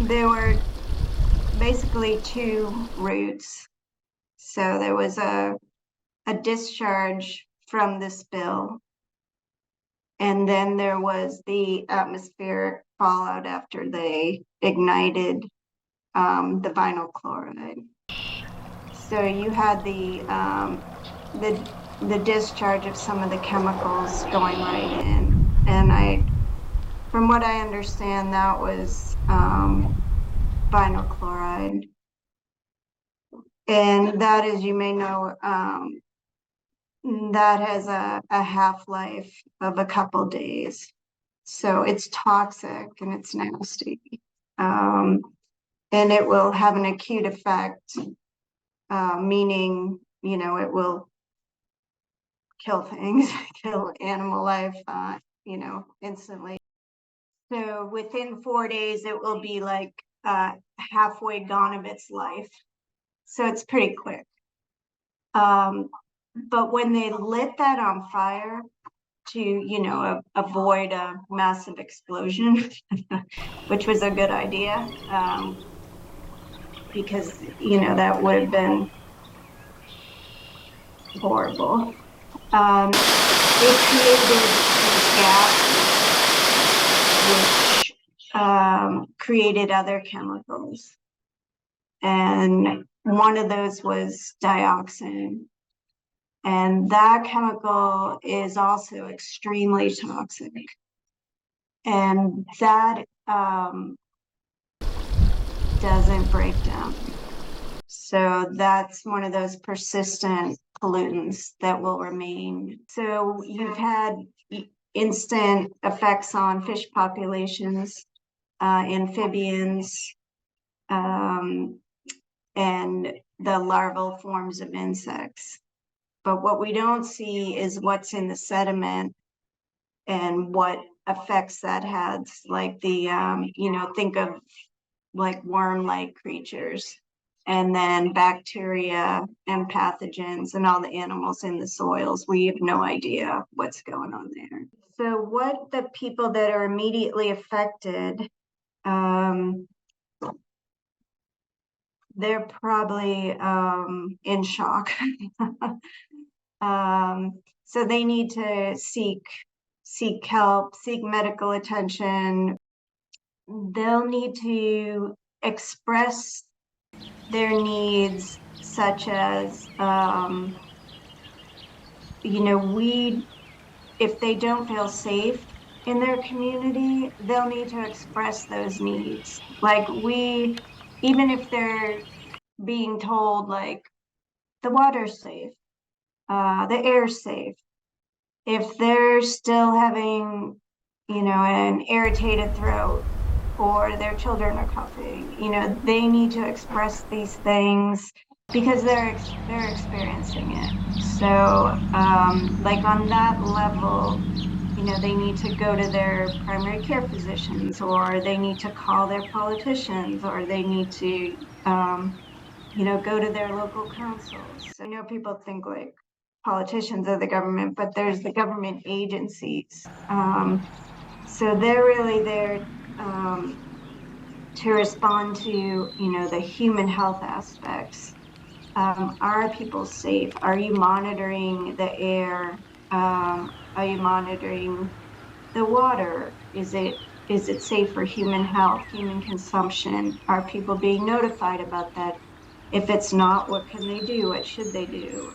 there were basically two routes. So there was a discharge from the spill, and then there was the atmospheric fallout after they ignited the vinyl chloride. So you had the discharge of some of the chemicals going right in, and from what I understand, that was vinyl chloride, and that, as you may know, that has a half-life of a couple days. So it's toxic and it's nasty. And it will have an acute effect, meaning, it will kill things, kill animal life, instantly. So within 4 days, it will be like halfway gone of its life. So it's pretty quick. But when they lit that on fire to, avoid a massive explosion, which was a good idea, because, that would have been horrible. It created this gas, which created other chemicals. And one of those was dioxin. And that chemical is also extremely toxic. And that doesn't break down. So that's one of those persistent pollutants that will remain. So you've had instant effects on fish populations, amphibians, and the larval forms of insects. But what we don't see is what's in the sediment and what effects that has, like think of like worm-like creatures, and then bacteria and pathogens and all the animals in the soils. We have no idea what's going on there. So what the people that are immediately affected, they're probably in shock. So they need to seek help, seek medical attention. They'll need to express their needs, such as, if they don't feel safe in their community, they'll need to express those needs. Like even if they're being told, like, the water's safe, the air's safe, if they're still having, an irritated throat, or their children are coughing, they need to express these things because they're experiencing it. So, like on that level, they need to go to their primary care physicians, or they need to call their politicians, or they need to, go to their local councils. I know people think like politicians are the government, but there's the government agencies. So they're really there to respond to, the human health aspects. Are people safe? Are you monitoring the air? Are you monitoring the water? Is it safe for human health, human consumption? Are people being notified about that? If it's not, what can they do? What should they do?